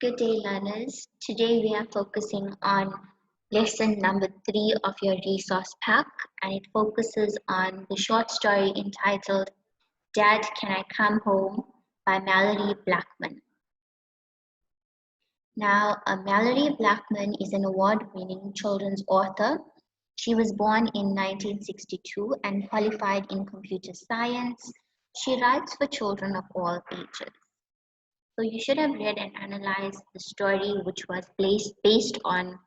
Good day, learners. Today we are focusing on lesson number 3 of your resource pack, and it focuses on the short story entitled Dad, Can I Come Home by Mallory Blackman. Now, Mallory Blackman is an award-winning children's author. She was born in 1962 and qualified in computer science. She writes for children of all ages. So you should have read and analyzed the story, which was based on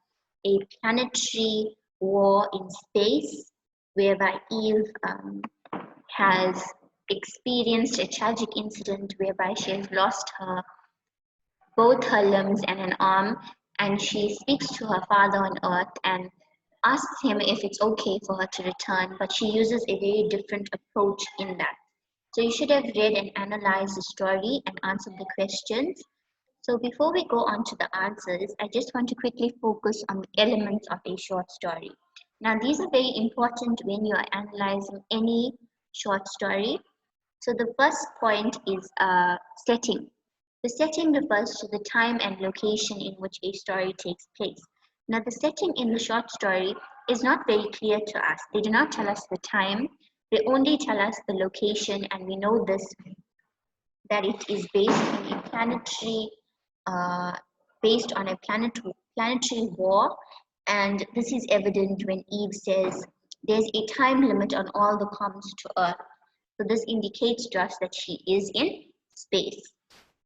a planetary war in space, whereby Eve has experienced a tragic incident whereby she has lost both her limbs and an arm, and she speaks to her father on Earth and asks him if it's okay for her to return, but she uses a very different approach in that. So you should have read and analyzed the story and answered the questions. So before we go on to the answers, I just want to quickly focus on the elements of a short story. Now, these are very important when you are analyzing any short story. So the first point is setting. The setting refers to the time and location in which a story takes place. Now, the setting in the short story is not very clear to us. They do not tell us the time. They only tell us the location, and we know this, that it is based on a planetary war, and this is evident when Eve says there's a time limit on all the comms to Earth. So this indicates to us that she is in space.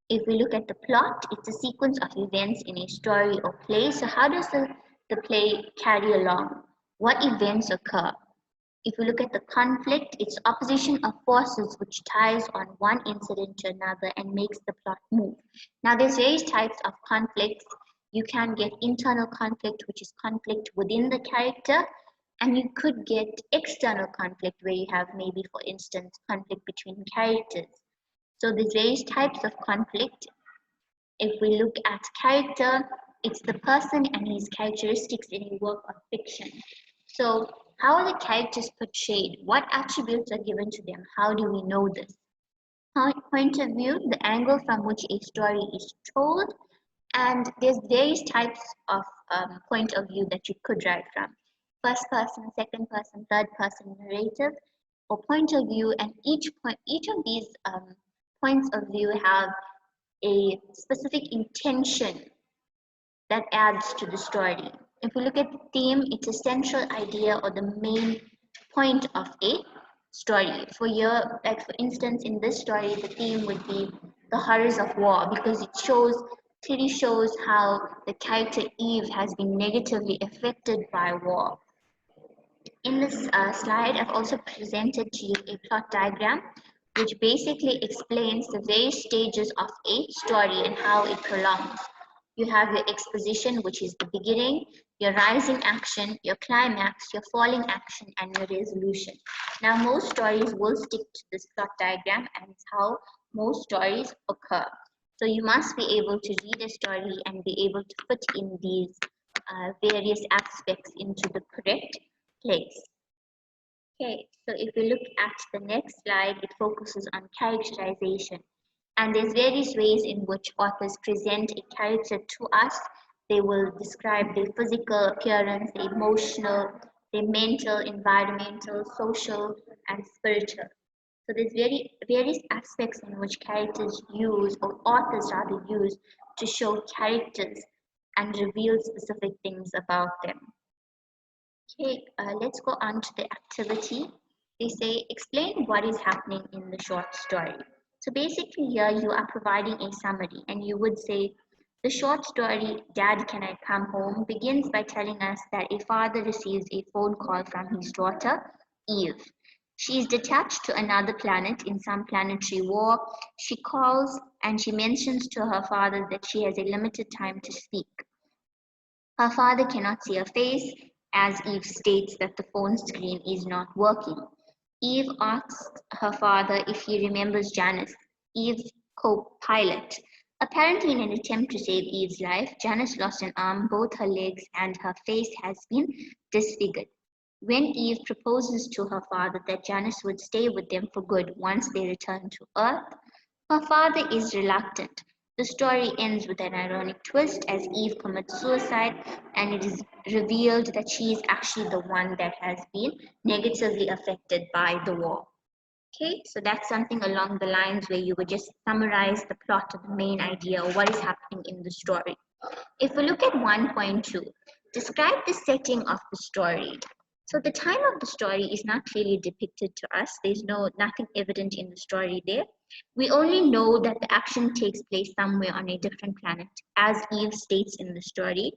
If we look at the plot, it's a sequence of events in a story or play. So how does the play carry along? What events occur? If we look at the conflict, it's opposition of forces which ties on one incident to another and makes the plot move. Now, there's various types of conflicts. You can get internal conflict, which is conflict within the character, and you could get external conflict where you have maybe, for instance, conflict between characters. So there's various types of conflict. If we look at character, it's the person and his characteristics in a work of fiction. So how are the characters portrayed? What attributes are given to them? How do we know this? Point of view, the angle from which a story is told, and there's various types of point of view that you could write from. First person, second person, third person narrative, or point of view, and each of these points of view have a specific intention that adds to the story. If we look at the theme, it's a central idea or the main point of a story. For instance, in this story, the theme would be the horrors of war, because it clearly shows how the character Eve has been negatively affected by war. In this slide, I've also presented to you a plot diagram, which basically explains the various stages of a story and how it prolongs. You have your exposition, which is the beginning, your rising action, your climax, your falling action, and your resolution. Now, most stories will stick to this plot diagram, and it's how most stories occur. So you must be able to read a story and be able to put in these various aspects into the correct place. Okay, so if we look at the next slide, it focuses on characterization. And there's various ways in which authors present a character to us. They will describe their physical appearance, their emotional, their mental, environmental, social, and spiritual. So there's various aspects in which characters use, or authors rather use, to show characters and reveal specific things about them. Okay, let's go on to the activity. They say, explain what is happening in the short story. So basically here you are providing a summary, and you would say, the short story, Dad, Can I Come Home, begins by telling us that a father receives a phone call from his daughter, Eve. She is detached to another planet in some planetary war. She calls and she mentions to her father that she has a limited time to speak. Her father cannot see her face, as Eve states that the phone screen is not working. Eve asks her father if he remembers Janice, Eve's co-pilot. Apparently, in an attempt to save Eve's life, Janice lost an arm, both her legs, and her face has been disfigured. When Eve proposes to her father that Janice would stay with them for good once they return to Earth, her father is reluctant. The story ends with an ironic twist as Eve commits suicide, and it is revealed that she is actually the one that has been negatively affected by the war. Okay, so that's something along the lines where you would just summarize the plot of the main idea or what is happening in the story. If we look at 1.2, describe the setting of the story. So the time of the story is not clearly depicted to us. There's nothing evident in the story there. We only know that the action takes place somewhere on a different planet. As Eve states in the story,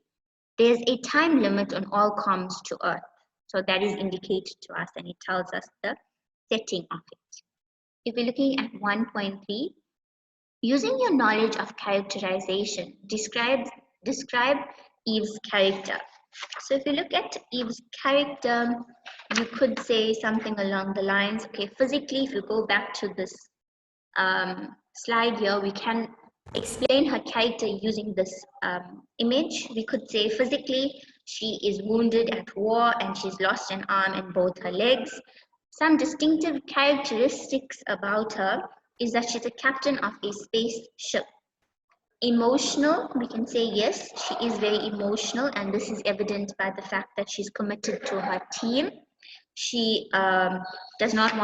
there's a time limit on all comms to Earth. So that is indicated to us and it tells us the setting of it. If we're looking at 1.3, using your knowledge of characterization, describe Eve's character. So if you look at Eve's character, you could say something along the lines, okay, physically, if you go back to this slide here, we can explain her character using this image. We could say physically, she is wounded at war and she's lost an arm and both her legs. Some distinctive characteristics about her is that she's a captain of a spaceship. Emotional, we can say yes, she is very emotional, and this is evident by the fact that she's committed to her team. She does not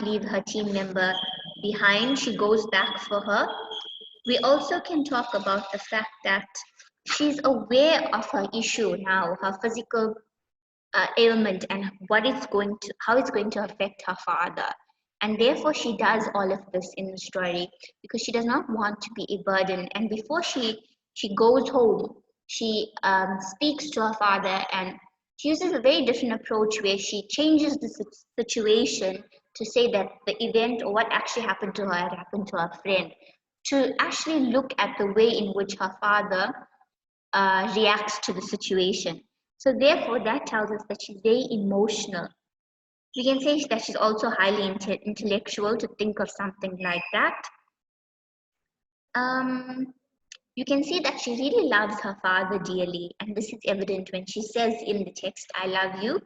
leave her team member behind. She goes back for her. We also can talk about the fact that she's aware of her issue now, her physical ailment, and how it's going to affect her father. And therefore, she does all of this in the story because she does not want to be a burden. And before she goes home, she speaks to her father, and she uses a very different approach where she changes the situation to say that the event or what actually happened to her had happened to her friend, to actually look at the way in which her father reacts to the situation. So therefore, that tells us that she's very emotional. We can say that she's also highly intellectual to think of something like that. You can see that she really loves her father dearly, and this is evident when she says in the text, I love you.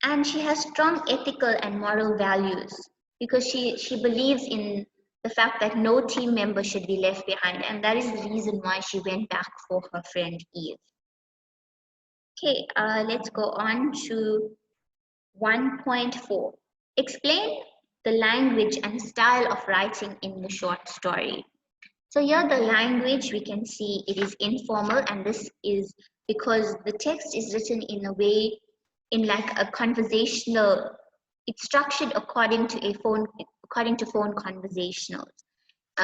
And she has strong ethical and moral values because she believes in the fact that no team member should be left behind, and that is the reason why she went back for her friend Eve. Okay, let's go on to 1.4. Explain the language and style of writing in the short story. So here the language, we can see it is informal, and this is because the text is written in a way, in like a conversational, it's structured according to phone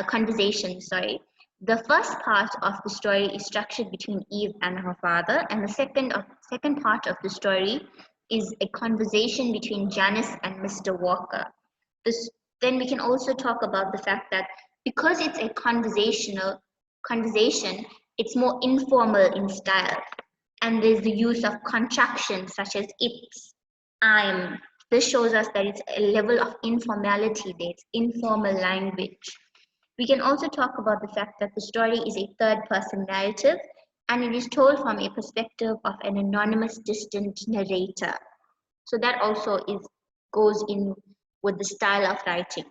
conversation, sorry. The first part of the story is structured between Eve and her father, and the second part of the story is a conversation between Janice and Mr. Walker. Then we can also talk about the fact that because it's a conversation, it's more informal in style, and there's the use of contractions such as it's, I'm. This shows us that it's a level of informality there, it's informal language. We can also talk about the fact that the story is a third-person narrative, and it is told from a perspective of an anonymous, distant narrator. So that also goes in with the style of writing.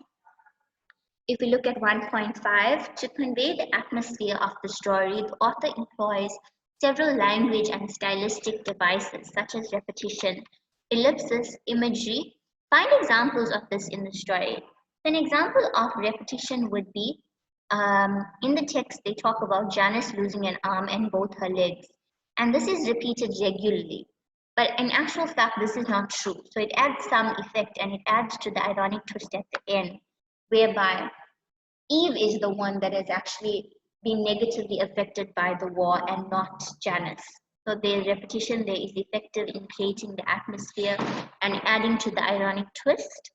If we look at 1.5, to convey the atmosphere of the story, the author employs several language and stylistic devices such as repetition, ellipsis, imagery. Find examples of this in the story. An example of repetition would be, in the text they talk about Janice losing an arm and both her legs. And this is repeated regularly. But in actual fact, this is not true. So it adds some effect, and it adds to the ironic twist at the end, whereby Eve is the one that has actually been negatively affected by the war and not Janice. So the repetition there is effective in creating the atmosphere and adding to the ironic twist.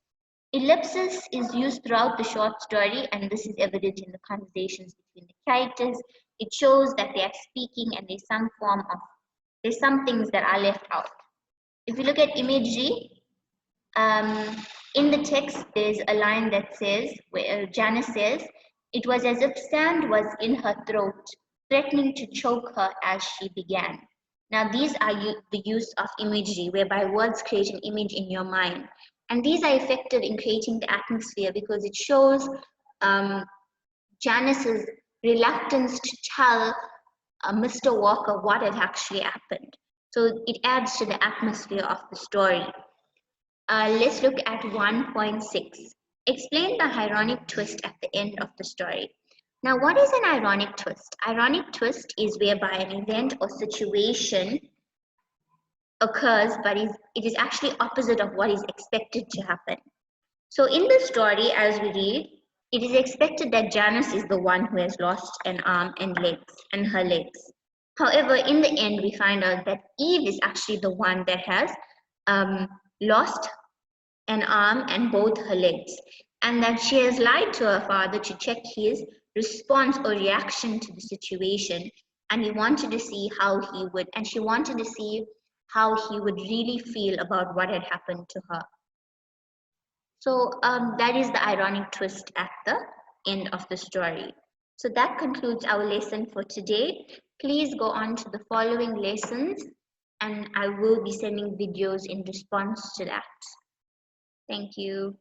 Ellipsis is used throughout the short story, and this is evident in the conversations between the characters. It shows that they are speaking, and there's some things that are left out. If you look at imagery, in the text, there's a line that says, where Janice says, it was as if sand was in her throat, threatening to choke her as she began. Now, these are the use of imagery, whereby words create an image in your mind. And these are effective in creating the atmosphere because it shows Janice's reluctance to tell Mr. Walker what had actually happened. So it adds to the atmosphere of the story. Let's look at 1.6. Explain the ironic twist at the end of the story. Now, what is an ironic twist? Ironic twist is whereby an event or situation occurs, but it is actually opposite of what is expected to happen. So in the story, as we read, it is expected that Janice is the one who has lost an arm and her legs. However, in the end, we find out that Eve is actually the one that has lost an arm and both her legs, and that she has lied to her father to check his response or reaction to the situation, and he wanted to see how he would, and she wanted to see how he would really feel about what had happened to her. So that is the ironic twist at the end of the story. So that concludes our lesson for today. Please go on to the following lessons, and I will be sending videos in response to that. Thank you.